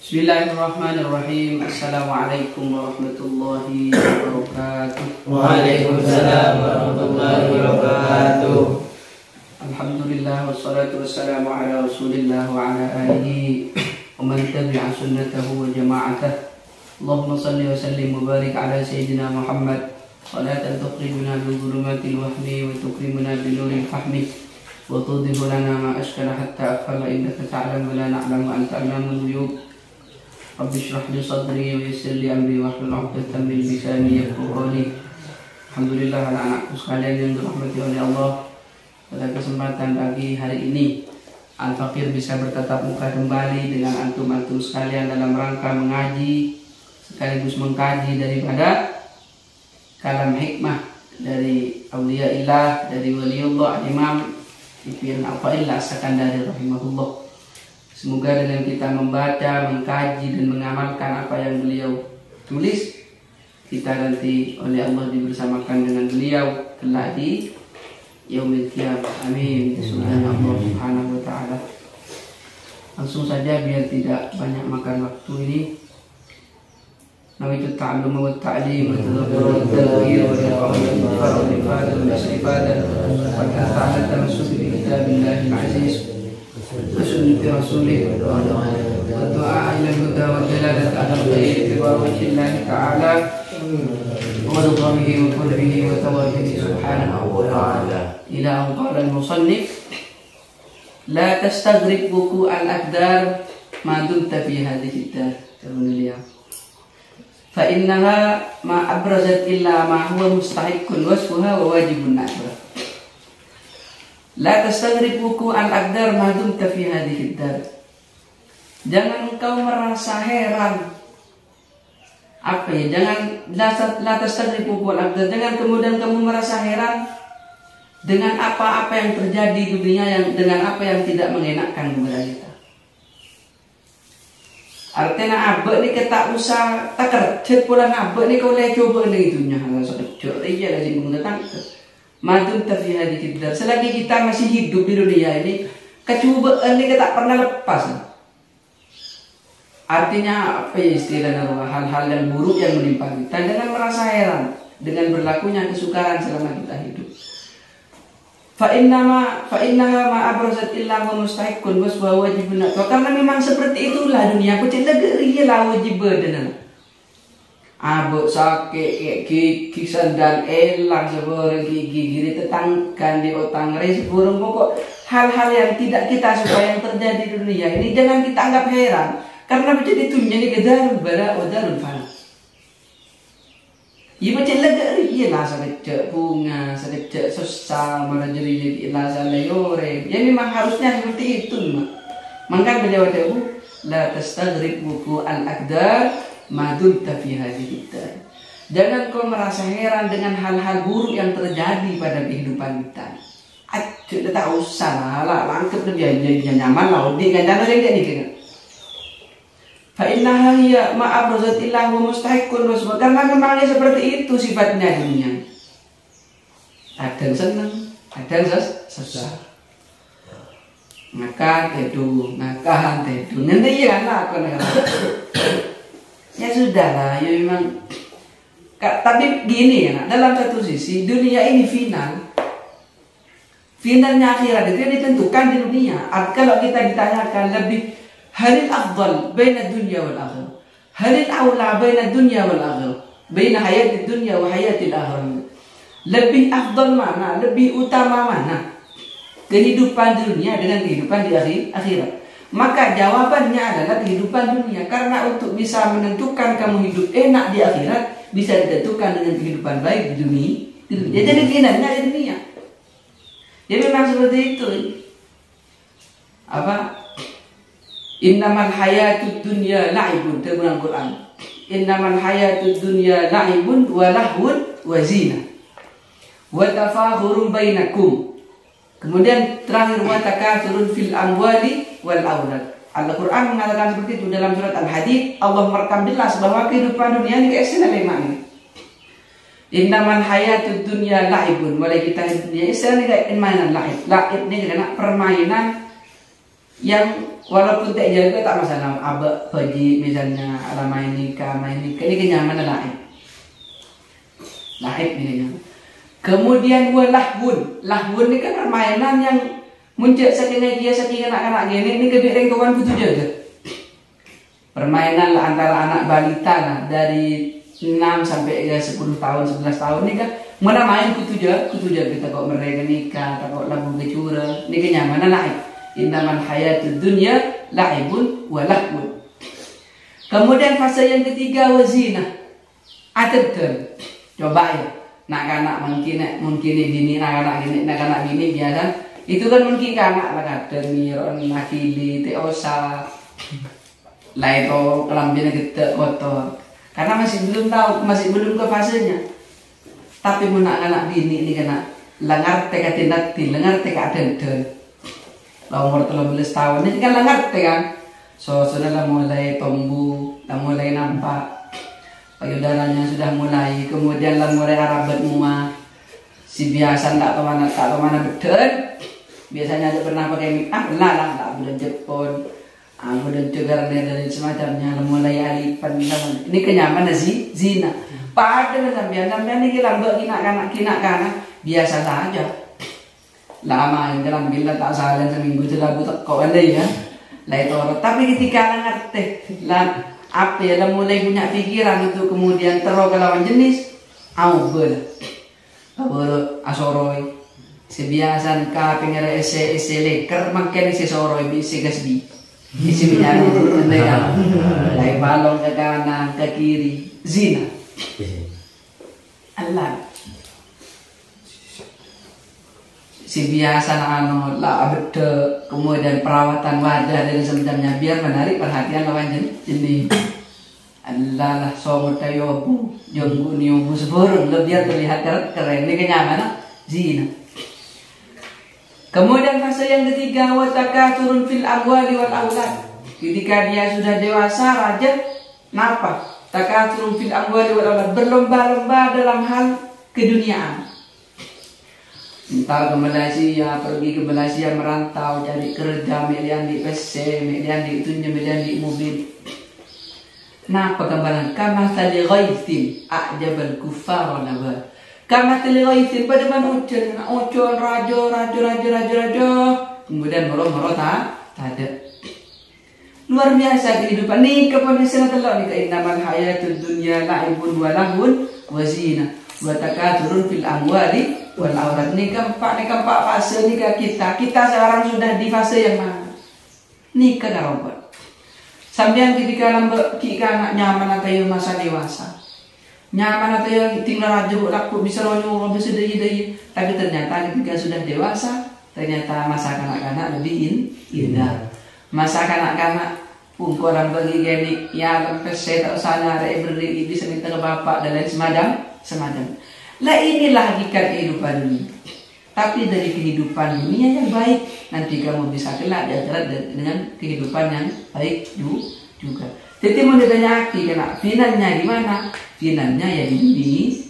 Bismillahirrahmanirrahim. Assalamualaikum warahmatullahi wabarakatuh. Waalaikumsalam warahmatullahi wabarakatuh. Alhamdulillah wassalatu wassalamu ala Rasulillah wa ala alihi wa man tabi'a sunnatahu wa jama'atah. Allahumma salli wa sallim wa barik ala sayyidina Muhammad salatan tukhrijuna min dhulumatil wahmi wa tukrimuna bi nuril fahmi wa tudhibu lana ma ashkala hatta afhala innaka ta'lamu wa la na'lamu anta allamul ghuyub. Rabbi shrah li sadri wa yassir li amri wahlul 'uqdatam min lisani yafqahu qawli. Alhamdulillah anak-anakku sekalian yang dirahmati oleh Allah. Pada kesempatan pagi hari ini Al-Fakir bisa bertatap muka kembali dengan antum-antum sekalian dalam rangka mengaji sekaligus mengkaji daripada kalam hikmah dari Auliyaillah, dari Waliullah Imam Ibn Athaillah As-Sakandari rahimahullah. Semoga dengan kita membaca, mengkaji dan mengamalkan apa yang beliau tulis, kita nanti oleh Allah dibersamakan dengan beliau kelak di yaumil qiyamah. Amin. Subhanallah subhanahu wa ta'ala. Langsung saja biar tidak banyak makan waktu ini. Nawaitu ta'allum wa ta'lim wa tadabbur wa tadhkir wa ta'awun wa ifadah wa istifadah wa ta'ala tamassuk bi kitabillahi al-aziz wa sunnati rasulih wa du'a ila al-huda wa dalalah ala al-khair bi wajhillahi ta'ala wa ridwanihi wa qurbihi wa tawabihi subhanahu wa ta'ala. Ila an qala al-musannif la tastaghrib wuku' al-aqdar ma dumta fi hadhihi ad-dar. Kemudian فإنها ما أبرزت إلا ما هو مستحق وصفها وواجب نعبه. لا تستغرب وقوع الأقدار ما دمت في هذه الدار. Jangan engkau merasa heran. Apa ya? Jangan la tastaghrib wuqu' al-aqdar. Jangan kemudian kamu merasa heran dengan apa-apa yang terjadi di dunia, dengan apa yang tidak mengenakkan kepada kita. Artinya abek ni kita usah tak kerja pulang abek ni kau lihat coba ni itunya hal sekejap aja lah sih mengatakan madun tafiha dikidar. Selagi kita masih hidup di dunia ini, kecubaan ni kita pernah lepas. Artinya apa ya istilahnya, hal-hal yang buruk yang menimpa kita, jangan merasa heran dengan berlakunya kesukaran selama kita hidup. Fa'innaha ma abrasat illa wa mustahiqqun wa wajibun. Karena memang seperti itulah dunia. Kecil negeri lah wajib badan. Abuk sakit gigi sandal elang seborang gigi tetangkan di otang res seborang pokok hal-hal yang tidak kita suka yang terjadi di dunia ini jangan kita anggap heran karena menjadi dunia ini kedarul bara wa darul fana. Ia macam lega ialah sekejap bunga, sekejap susah, merajeri ialah salayore. Ya memang harusnya seperti itu. Maka beliau jawab, la tastaghrib wuqu' al-aqdar ma dumta fi hadhihi ad-dar. Jangan kau merasa heran dengan hal-hal buruk yang terjadi pada kehidupan kita. Aduh, tak usah lah, langkep dia nyaman lah, di gandan orang dia ni kan. Fa'innaha hiya ma abrasat illa wa mustahiqqun wasbah. Karena memangnya seperti itu sifatnya dunia. Ada yang senang, ada yang susah. Makan teduh, makan teduh. Nanti iya lah aku nak. Ya sudah lah, ya memang. Tapi gini ya, dalam satu sisi dunia ini final. Finalnya akhirat itu ditentukan di dunia. Kalau kita ditanyakan lebih halil afdal baina dunya wal akhirah, halil aula baina dunya wal akhirah, baina hayatid dunya wa hayatil akhirah. Lebih afdal mana, lebih utama mana kehidupan dunia dengan kehidupan di akhirat? Maka jawabannya adalah kehidupan dunia. Karena untuk bisa menentukan kamu hidup enak di akhirat bisa ditentukan dengan kehidupan baik di dunia. Jadi finalnya di dunia. Jadi memang seperti itu. Apa? Innamal hayatud dunya la'ibun, dalam Quran. Innamal hayatud dunya la'ibun wa lahwun wa zina. Wa tafakhurun bainakum. Kemudian terakhir wa takatsurun fil amwali wal aulad. Al-Quran mengatakan seperti itu dalam surat Al-Hadid. Allah merekam jelas bahwa kehidupan dunia ini istilah lima ini. Innamal hayatud dunya la'ibun. Mulai kita hidup dunia istilah ini kayak mainan la'ib. La'ib ini karena permainan yang walaupun tak jaga tak masalah. Abah pergi misalnya main nikah ini kenyamanan laib ini. Kemudian lahun ini kan permainan yang muncul saking anak-anak gini ini kebiasaan kawan kutu jaga. Permainan lah antara anak balita lah dari 6 sampai 10 tahun 11 tahun ini kan mana main kutu jaga kita kok mereka nikah kok lagu kecura ini kenyamanan laib. Innamal hayatud dunya la'ibun wa lahwun. Kemudian fase yang ketiga wazina. Atebten. Coba ya. Nak mungkin bini nak gini biasa. Itu kan mungkin anak lah kadang miron nakili teosa. Lah itu kelambina gede kotor. Karena masih belum ke fasenya. Tapi mun anak bini ini kena lengar teka tinati, lengar teka den. Umur 13 tahun ini kan ngerti kan. So sudah mulai tumbuh, mulai nampak payudaranya sudah mulai, kemudian mulai arabat mua. Si biasa tak tahu mana beden. Biasanya aja pernah pakai make up lah, tak boleh Jepun. Boleh juga dari semacamnya mulai alipan. Ini kenyamanan sih zina. Padahal sampean ini lambak kinak-kanak biasa saja. Lama yang dalam bila tak salah seminggu itu lagu teko ada ya lah itu orang. Tapi ketika ngerti lah apa ya mulai punya pikiran itu kemudian terlalu lawan jenis asoroi sebiasan ka pengen ese leker makan ese soroi bisa gasbi isi bicara ya lai balong ke kanan ke kiri zina Allah. Si biasa lah beda kemudian perawatan wajah dan semacamnya biar menarik perhatian lawan jenis. Allah lah somot tayobu jonggu niubu seburung biar terlihat keren ini kenyamanan zina. Kemudian fase yang ketiga watakaturun fil amwali wal aulad. Ketika dia sudah dewasa raja napa? Takaturun fil amwali wal aulad, berlomba-lomba dalam hal keduniaan. Entar ke Malaysia, pergi ke Malaysia merantau, cari kerja, milian di PC, milian di itunya, milian di mobil. Kenapa gambaran? Kama tali ghaitin, a'jabal kuffar nabar. Kama tali ghaitin, pada mana ucon, rajo. Kemudian moro-moro tak ada. Luar biasa kehidupan. Ni keponisian telok ni keindaman hayatud dunya la'ibun wa lahun wa zina. Wa takaturun fil amwali wal aulad. Ni keempat fase nikah kita sekarang sudah di fase yang mana? Nikah darobot. Sampai ketika anak nyaman atau yang masa dewasa, nyaman atau yang tinggal aja laku bisa lonyo bisa daya. Tapi ternyata ketika sudah dewasa, ternyata masa kanak-kanak lebih indah. Masa kanak-kanak pungkoran bagi gini ya sampai saya tak usah nyari beri bisa minta ke bapak dan lain semacam. Lah inilah hakikat kehidupan dunia. Tapi dari kehidupan dunia yang baik nanti kamu bisa kelak di akhirat dengan kehidupan yang baik juga. Jadi mau ditanya kena finalnya di mana? Finalnya ya di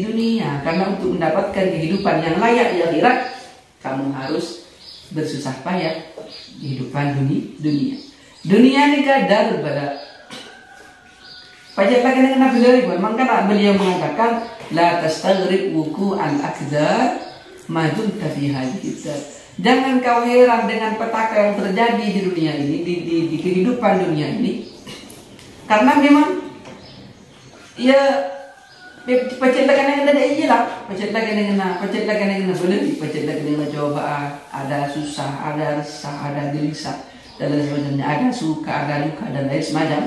dunia. Karena untuk mendapatkan kehidupan yang layak di akhirat kamu harus bersusah payah kehidupan dunia. Dunia ini kadar pada pajak lagi dengan Nabi Ibrahim. Maka beliau mengatakan la tastaghrib wuqu'al aqdar ma dumta fi hadhihi. Jangan kau heran dengan petaka yang terjadi di dunia ini, di kehidupan dunia ini. Karena memang ya pacet lagi dengan ada iyalah, pacet lagi dengan boleh, pacet lagi dengan cobaan, ada susah, ada resah, ada gelisah dan lain sebagainya, ada suka, ada luka dan lain semacam.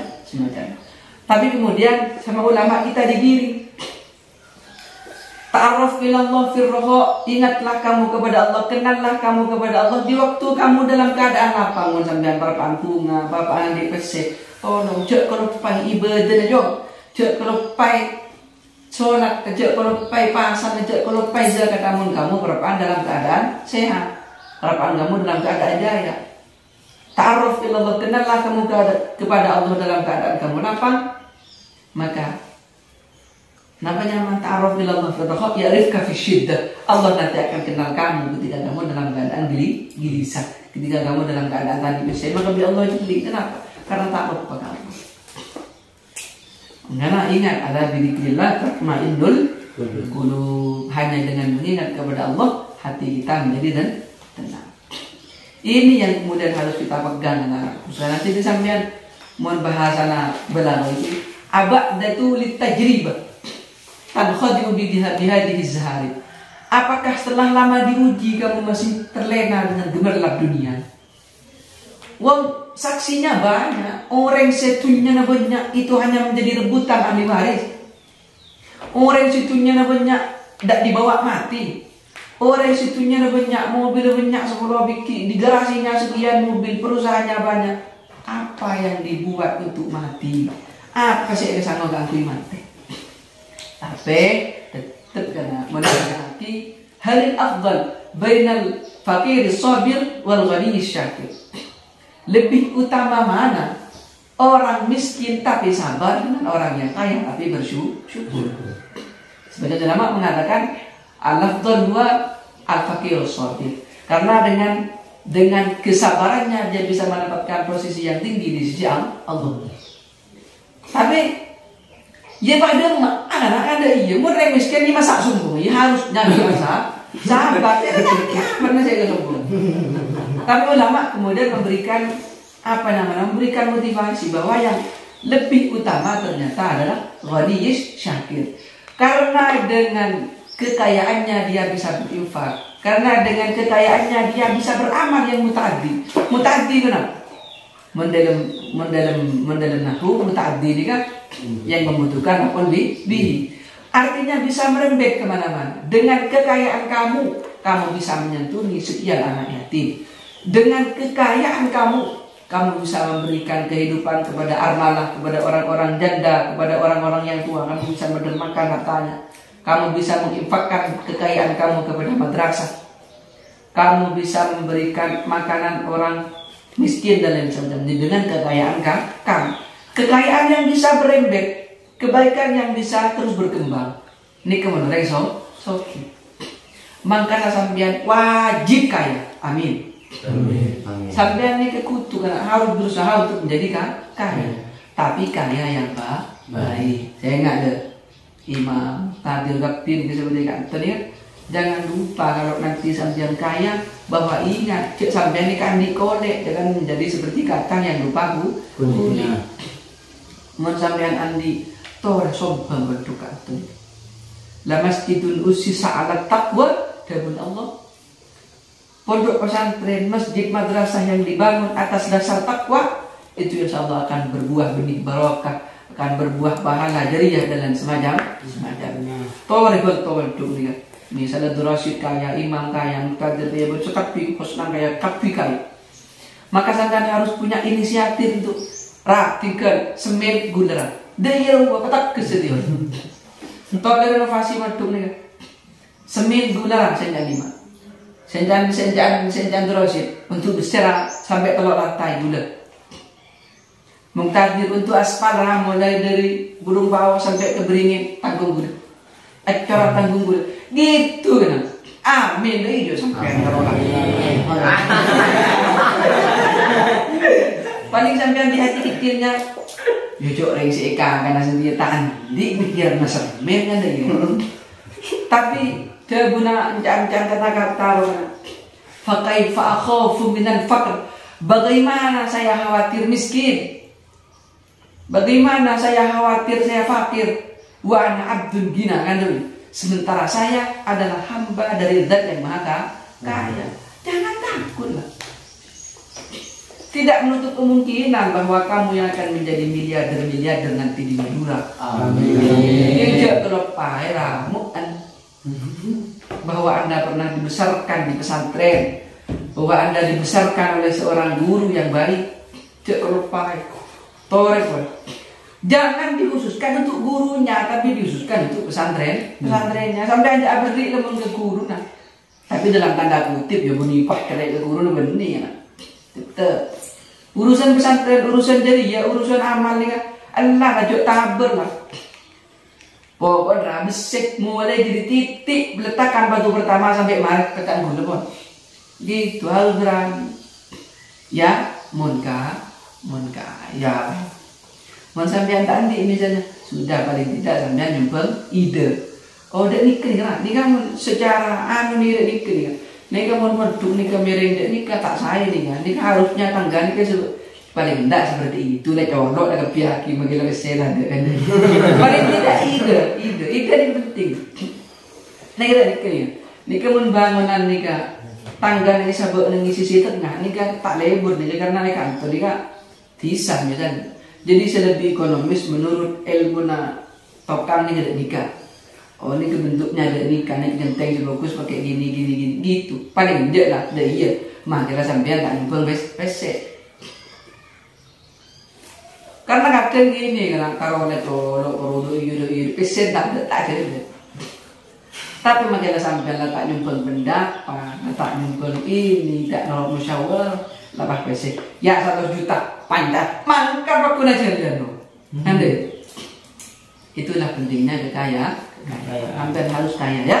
Tapi kemudian sama ulama kita digiring. Ta'arraf ilallah firroho, ingatlah kamu kepada Allah, kenallah kamu kepada Allah di waktu kamu dalam keadaan apa? Mau sambil berapaan bunga, berapaan di pesek. Oh no, cek kalau pai ibadah jom, cek kalau pai solat, cek kalau pai pasang, cek kalau pai zakat kamu berapaan dalam keadaan sehat, berapaan kamu dalam keadaan jaya. Ta'arraf ilallah, kenallah kamu kepada Allah dalam keadaan kamu lapang. Maka Namanya man ta'arraf ila Allah fi raha ya'rifka fi syiddah. Allah nanti akan kenal kamu ketika kamu dalam keadaan gelisah, ketika kamu dalam keadaan tadi bersaing, maka bila Allah jeli. Kenapa? Karena ta'arruf kepada Allah. Karena ingat, ala bidzikrillah tatmainnul qulub. Hanya dengan mengingat kepada Allah hati kita menjadi tenang. Ini yang kemudian harus kita pegang. Nanti disampaikan mohon bahasa belaga itu abadatu litajribah tankhadiu bihadihi zahari. Apakah setelah lama diuji kamu masih terlena dengan gemerlap dunia? Wong saksinya banyak, orang setunya banyak, itu hanya menjadi rebutan ahli waris. Orang situnya banyak, tidak dibawa mati. Orang situnya banyak, mobil banyak, 10 bikin, di garasinya sekian mobil, perusahaannya banyak. Apa yang dibuat untuk mati? Apa sih yang sangat ganggu mati? Tapi tetap kena menghadapi halil afdal bainal fakir sabir wal ghani syakir. Lebih utama mana orang miskin tapi sabar dengan orang yang kaya tapi bersyukur. Sebagian ulama mengatakan al-afdal huwa al-fakir sabir. Karena dengan kesabarannya dia bisa mendapatkan posisi yang tinggi di sisi Allah. Tapi ya pada anak-anak ada iya mau miskin ini masa sombong ya harus nyari masa sahabat ya karena saya sombong. Tapi ulama kemudian memberikan memberikan motivasi bahwa yang lebih utama ternyata adalah ghaniyus syakir. Karena dengan kekayaannya dia bisa berinfak, karena dengan kekayaannya dia bisa beramal yang mutaaddi. Mutaaddi kenapa? Mendalam nahu mutaaddi ini kan yang membutuhkan apapun bihi. Artinya bisa merembet kemana-mana. Dengan kekayaan kamu bisa menyantuni sekian anak yatim. Dengan kekayaan kamu bisa memberikan kehidupan kepada armalah, kepada orang-orang janda, kepada orang-orang yang tua. Kamu bisa mendermakan hartanya. Kamu bisa menginfakkan kekayaan kamu kepada madrasah. Kamu bisa memberikan makanan orang miskin dan lain sebagainya dengan kekayaan kamu. Kekayaan yang bisa berembet, kebaikan yang bisa terus berkembang. Ini kebenaran soki. Makanya sampean wajib kaya. Amin. Amin. Sampean ini kekutu karena harus berusaha untuk menjadi kaya. Tapi kaya yang baik. Saya ingat ada Imam Tadir Gaptin seperti kan. Jangan lupa kalau nanti sampean kaya bahwa ingat sampean ini kan dikolek, jangan menjadi seperti kacang yang lupa kulit. Mun sampean andi tora sombong berduka tu. La masjidun ussisa ala taqwa dahun Allah. Pondok pesantren, masjid, madrasah yang dibangun atas dasar takwa itu insyaallah akan berbuah benih barokah, akan berbuah pahala jariah dan semacamnya. Tawar dunia. Misalnya durasid kaya, imam kaya, mutadir kaya, tapi khusnan kaya, kafi kaya. Maka sampean harus punya inisiatif untuk tinggal semen gula. Dia gua petak kesedihan. Untuk renovasi madung nih. Semen gula senjan 5. Senjan durasid untuk secara sampai telok lantai gula. Mutadir untuk aspal mulai dari burung bawah sampai ke beringin tanggung gula. Acara tanggung gula. Gitu kan. Amin deh jo sampai paling sampean di hati kecilnya yo reng si Eka karena sendiri tahan di pikiran masa men kan gitu. Tapi dia guna ancan-ancan kata-kata fa kaifa akhafu minal faqr. Bagaimana saya khawatir miskin? Bagaimana saya khawatir saya fakir? Wa ana abdun gina kan tuh. Sementara saya adalah hamba dari Zat yang Maha Kaya. Jangan takutlah. Tidak menutup kemungkinan bahwa kamu yang akan menjadi miliarder nanti di Madura. Amin. Tidak terlepas bahwa Anda pernah dibesarkan di pesantren, bahwa Anda dibesarkan oleh seorang guru yang baik. Tidak terlepas. Jangan dikhususkan untuk gurunya, tapi dikhususkan untuk pesantrennya. Sampai anda beri lemon ke guru nah. Tapi dalam tanda kutip ya bunipah kena ke guru benih nah. Tetap urusan pesantren, urusan jadi ya urusan amal nih kan. Allah ngajak tabar lah. Pokoknya besek mulai dari titik letakkan batu pertama sampai mari tekan guna pun. Gitu harus berani. Ya, monka, ya. Mon sampean tadi misalnya sudah paling tidak sampean nyumpel ide. Oh, dek nikah, nikah secara nih nikah. Nikah mon meduk nikah miring dek nikah tak saya nikah. Nikah harusnya tangga nikah paling tidak seperti itu. Lek condok lek piaki magila kesela dek. Paling tidak ide yang penting. Nikah ya. Nikah mon bangunan nikah tangga nih sabuk nih sisi tengah nikah tak lebur nih karena nikah itu nikah tisah misalnya. Jadi lebih ekonomis menurut ilmu na tokang nih ada nikah. Oh ini bentuknya ada nikah nih genteng bagus pakai gini gitu. Paling tidak lah, dah iya. Makanya sampean tak nyumpeng pesek. Karena kadang gini kan kalau ada tolok iya pesek tak ada. Tapi makanya sampean lah tak nyumpeng pendapat, tak nyumpeng ini, tak nolok musyawarah, lepas pesek. Ya 100 juta. Panjat, mangkap aku aja dia no. Nanti, itulah pentingnya kaya. Hampir harus kaya ya.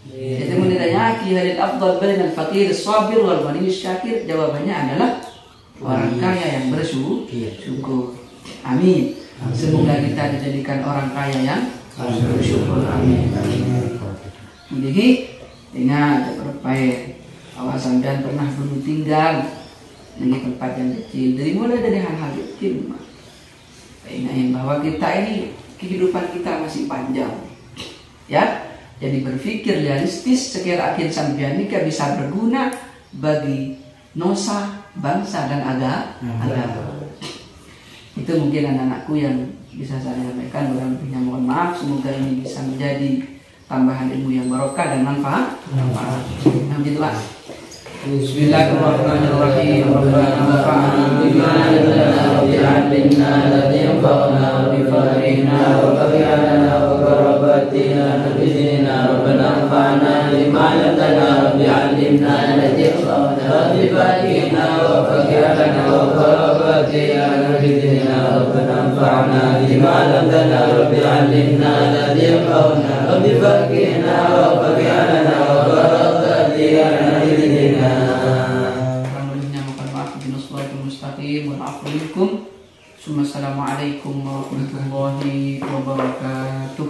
Jadi menilainya kiharil afdal bainal fakir sabir wal ghani syakir. Jawabannya adalah orang kaya yang bersyukur. Amin. Semoga kita dijadikan orang kaya yang bersyukur. Amin. Jadi ingat berbaik. Awas sampean pernah dulu tinggal di tempat yang kecil, mulai dari hal-hal kecil. Ingat bahwa kita ini kehidupan kita masih panjang, ya. Jadi berpikir realistis sekira akhir sampean nikah bisa berguna bagi nusa, bangsa dan agama. Itu mungkin anak-anakku yang bisa saya sampaikan. Kurang lebihnya mohon maaf. Semoga ini bisa menjadi tambahan ilmu yang barokah dan manfaat. Alhamdulillah. Bismillahirrahmanirrahim. Rabbana anfa'na bima 'allamtana wa 'allimna alladhi yanfa'una wa bifariqna wa qabilana wa qarabatina nabiyina Rabbana anfa'na bima 'allamtana wa 'allimna alladhi yanfa'una wa bifariqna wa qabilana wa qarabatina nabiyina Rabbana anfa'na bima 'allamtana wa 'allimna alladhi yanfa'una wa bifariqna wa qabilana wa qarabatina nabiyina. Assalamualaikum warahmatullahi wabarakatuh.